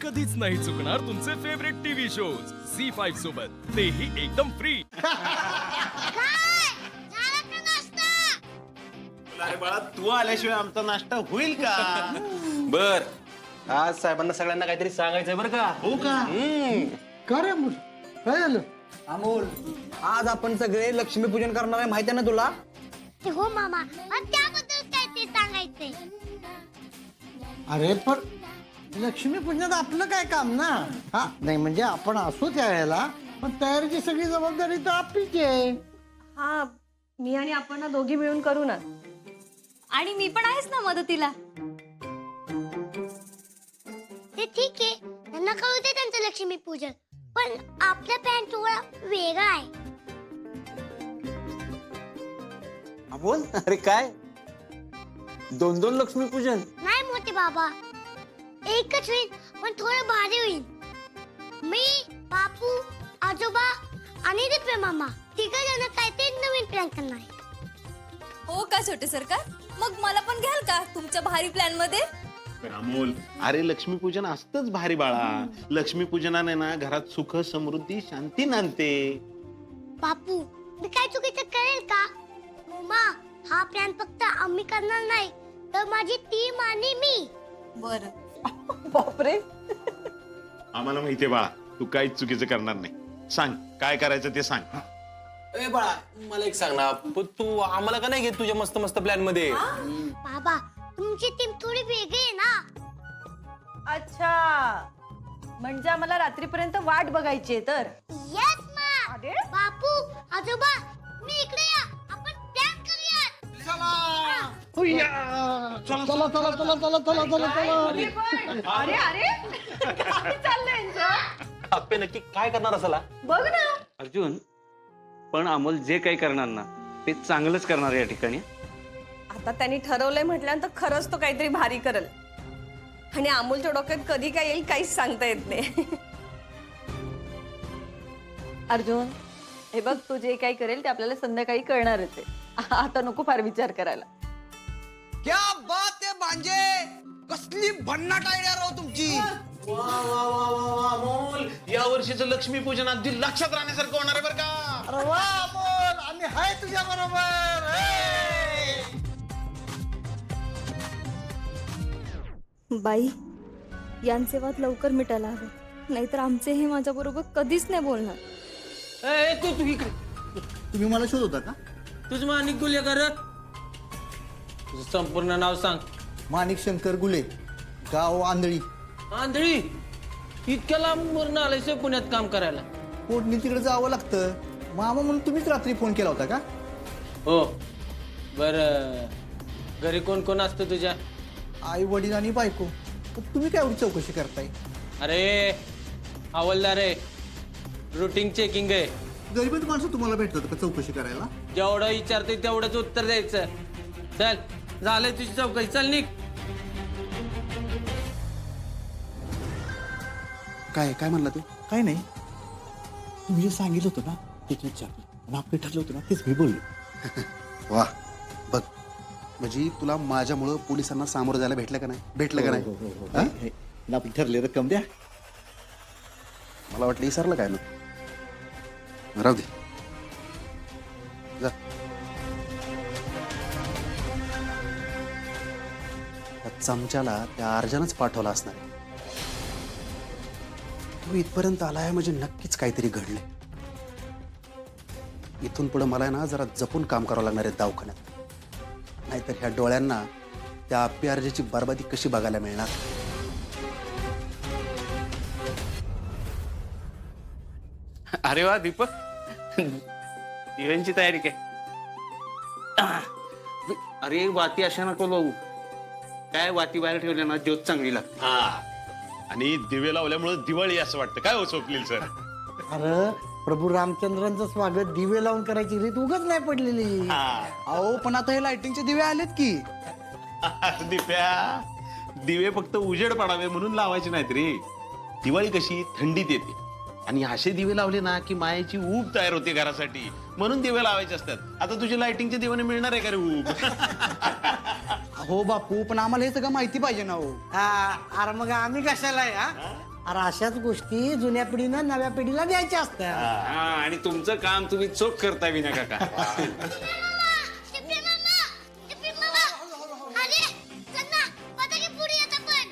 कधीच नाही चुकणार तुमचे फेवरेट टीव्ही शोज झी5 सोबत, तेही एकदम फ्री. अरे बाळा, तू आल्याशिवाय आमचा नाश्ता होईल का? बर, आज साहेबांना सगळ्यांना काहीतरी सांगायचंय बरं का? हो का? का रे अमोल, काय झालं? अमोल, आज आपण सगळे लक्ष्मीपूजन करणार आहे, माहिती आहे ना तुला? हो मामा, पण त्याबद्दल काय ते सांगायचंय? अरे पण लक्ष्मीपूजनात आपलं काय काम ना? हा नाही म्हणजे आपण असू त्या वेळेला, पण तयारीची सगळी जबाबदारी तर आपलीच आहे. हा, मी आणि आपण ना दोघी मिळून करू ना. आणि मी पण आहेच ना मदतीला. ते ठीक आहे, त्यांना कळू दे त्यांचं लक्ष्मी पूजन, पण आपला पॅन थोडा वेगळा आहे. अमोल, अरे काय 2-2 लक्ष्मीपूजन? नाही मोठे बाबा, एकच होईल, पण थोडं भारी होईल. मी, बापू, आजोबा आणि दिप्या मामा तिघं जण काय ते नवीन प्लॅन करणार आहे. हो का छोटे सरकार? मग मला पण घ्याल का तुमच्या भारी प्लॅन मध्ये? अमोल, अरे लक्ष्मीपूजन असतंच भारी बाळा. लक्ष्मीपूजनाने ना घरात सुख, समृद्धी, शांती नांदते. बापू, मी काय चुकीचं करेल का? मम्मा, हा प्लॅन फक्त आम्ही करणार नाही, तर माझी टीम आणि मी. बर. बापरे, आम्हाला माहितीये बाळा, तू काहीच चुकीचं करणार नाही. सांग काय करायचं ते सांग. ए बाळा, मला एक सांग ना, तू आम्हाला का नाही घेत तुझ्या मस्त मस्त प्लॅन मध्ये? बाबा, तुमची टीम थोडी वेगळी आहे ना. अच्छा, म्हणजे आम्हाला रात्रीपर्यंत वाट बघायची आहे तर? येस मा. बापू, आजोबा, मी इकडे या, आपण प्लॅन करूया. चला चला चला चला चला चला चला चला. अरे अरे, काय चाललंय यांचं? आपे नक्की काय करणार असाला? बघ ना. अर्जुन, पण अमोल जे काही करणार ना ते चांगलंच करणार या ठिकाणी. आता त्यांनी ठरवलंय म्हटल्यानंतर खरंच तो काहीतरी भारी करेल. आणि अमोलच्या डोक्यात कधी काय येईल काहीच सांगता येत नाही. अर्जुन, हे बघ, तू जे काही करेल ते आपल्याला संध्याकाळी कळणारच आहे. आता नको फार विचार करायला. क्या बात आहे भांजे, कसली भन्नाट आयडिया राव तुमची. वा वा वा वा वा अमोल, या वर्षीचं लक्ष्मीपूजन अगदी लक्षात राहण्यासारखं होणार आहे बरं का? अरे वा अमोल, आम्ही हाय तुझ्या बरोबर. बाई, यांचे वाद लवकर मिटायला हवे, नाहीतर आमचे हे माझ्या बरोबर कधीच नाही बोलणार. तू इकडे. तुम्ही मला शोधता का? तुझं मानिक गुले कर. तुझं संपूर्ण नाव सांग. माणिक शंकर गुले, गाव आंधळी. आंधळी? इतक्या लांबवरून आलायस पुण्यात काम करायला? पोटणी तिकडे जावं लागतं. मामा म्हणून तुम्हीच रात्री फोन केला होता का? हो. बर, घरी कोण कोण असतं तुझ्या? आई वडील आणि बायको. पण तुम्ही काय एवढी चौकशी करताय? अरे हवालदार आहे, रुटीन चेकिंग आहे. गरीबच माणसं तुम्हाला भेटतात का चौकशी करायला? जेवढं विचारतोय तेवढंच उत्तर द्यायचं. चल, झालंय तुझी चौकशी, चल निघ. काय काय म्हणला तू? काय नाही, तुम्ही जे सांगितलं होतं ना तेच विचारलं आणि आपलं ठरलं होतं ना तेच मी बोललो. वा, बघ म्हणजे तुला माझ्यामुळं पोलिसांना सामोरं जायला भेटलं का नाही? भेटलं का नाही? आपली ठरली रक्कम द्या. मला वाटलं विसरलं काय ना. राहू दे, जा. त्या चमच्याला त्या अर्जनच पाठवला असणार आहे. तू इथपर्यंत आलाय म्हणजे नक्कीच काहीतरी घडलंय. इथून पुढे मला ना जरा जपून काम करावं लागणार आहे दवाखान्यात, नाहीतर ह्या डोळ्यांना त्या आप्पी अर्जाची बरबादी कशी बघायला मिळणार. अरे वा दीपक, इव्हेंटची तयारी काय? अरे वाती अशा नको लावू. काय वाती बाहेर ठेवल्या ना ज्योत चांगली लागते. हा, आणि दिवे लावल्यामुळे दिवाळी असं वाटतं. काय हो स्वप्नील सर? अरे प्रभू रामचंद्रांचं स्वागत दिवे लावून करायची रीत उगाच नाही पडलेली. अहो पण आता हे लाइटिंगचे दिवे आलेत की. दिप्या, दिवे फक्त उजेड पडावे म्हणून लावायचे नाहीत रे. दिवाळी कशी थंडीत येते आणि असे दिवे लावले ना की मायेची ऊब तयार होते घरासाठी, म्हणून दिवे लावायचे असतात. आता तुझे लाइटिंगचे दिवाने मिळणार आहे का रे ऊब? हो बापू, पण आम्हाला हे सगळं माहिती पाहिजे ना. हो, अरे मग आम्ही कशाला आहे? अरे अशाच गोष्टी जुन्या पिढीनं नव्या पिढीला द्यायच्या असतात. हा, आणि तुमचं काम तुम्ही चोख करता विना काका. टिपी मामा, टिपी मामा. अरे चल ना, पटाके फोडूयात आपण.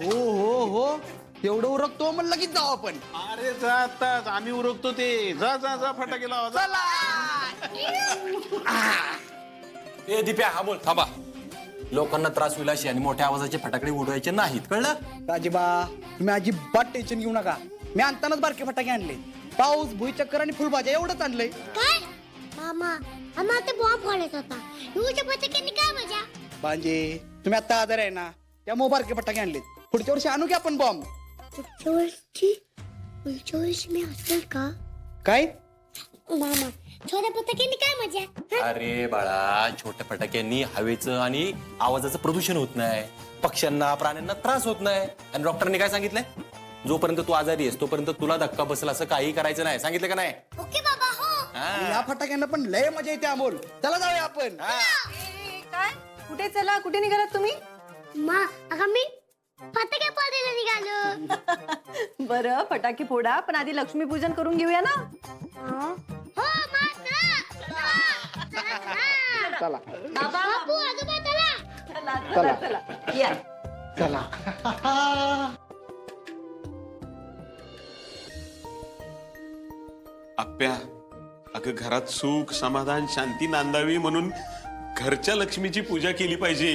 हो हो हो तेवढं उरकतो म्हणलं की जाऊ आपण. अरे जा आत्ताच, आम्ही उरकतो ते. जा जा जा फटाके लावा जा. ए दिप्या हा बोल थांबा. लोकांना त्रास होईल अशी आणि मोठ्या आवाजाचे फटाकडे उडवायचे नाहीत, कळलं? राजीबा तुम्ही अजिबात टेन्शन घेऊ नका. मी आणतानाच बारके फटाके आणले. पाऊस भुईचक्कर आणि फुलभाज्या एवढंच आणलंय. काय मामा, आम्हाला ते बॉम्ब फोडायचा होता. युच्या पटाक्यांनी काय मजा? भांजे तुम्ही आता आजार आहे ना त्यामुळे बारके फटाके आणलेत. पुढच्या वर्षी आणू की आपण बॉम्ब. पुढच्या वर्षी मी असेल का? काय मामा, छोट्या पटाक्यांनी काय मजा? हं? अरे बाळा, छोट्या फटाक्यांनी हवेचं आणि आवाजाचं प्रदूषण होत नाही, पक्ष्यांना प्राण्यांना त्रास होत नाही. आणि डॉक्टरांनी काय सांगितलंय? जोपर्यंत तू आजारी आहेस तोपर्यंत तुला धक्का बसला असं काही करायचं नाही, सांगितलं का नाही? ओके बाबा, हो. आणि या फटाक्यांना पण लय मजा येते अमोल. चला जाऊया आपण. काय कुठे चला, कुठे निघालात तुम्ही? अगं मी फटाके फोडायला निघालो. बरं फटाके फोडा, पण आधी लक्ष्मीपूजन करून घेऊया ना. हो मा, चला. बापू, आजोबा, चला. चला या. चला. आप्या, अगं घरात सुख समाधान शांती नांदावी म्हणून घरच्या लक्ष्मीची पूजा केली पाहिजे.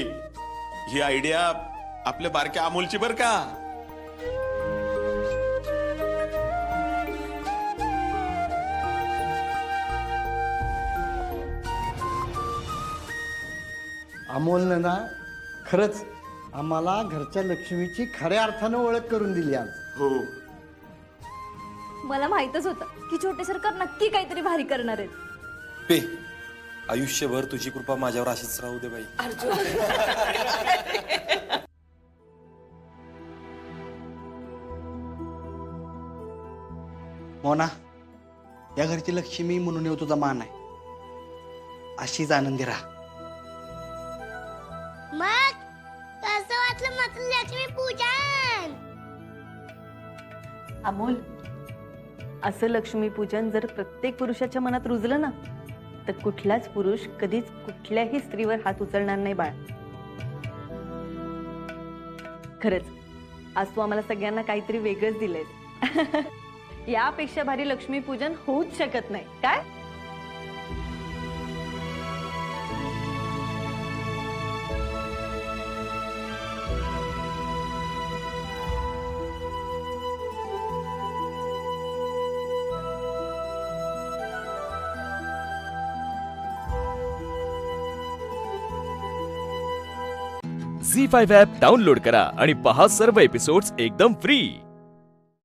ही आयडिया आपल्या बारक्या अमोलची बर का. अमोलनं ना खरंच आम्हाला घरच्या लक्ष्मीची खऱ्या अर्थानं ओळख करून दिली आज. हो, मला माहितच होतं की छोटे सरकार नक्की काहीतरी भारी करणार आहेत. पे आयुष्यभर तुझी कृपा माझ्यावर अशीच राहू दे बाई. मोना या घरची लक्ष्मी म्हणून येऊ तुझा मान आहे. अशीच आनंदी राहा. मग कसं वाटलं माझं लक्ष्मी पूजन? अमोल, असं लक्ष्मीपूजन जर प्रत्येक पुरुषाच्या मनात रुजलं ना तर कुठलाच पुरुष कधीच कुठल्याही स्त्रीवर हात उचलणार नाही बाळ. खरंच आज तू आम्हाला सगळ्यांना काहीतरी वेगळंच दिलंय. यापेक्षा भारी लक्ष्मीपूजन होऊच शकत नाही काय? झी5 ॲप डाउनलोड करा आणि पहा सर्व एपिसोड्स एकदम फ्री.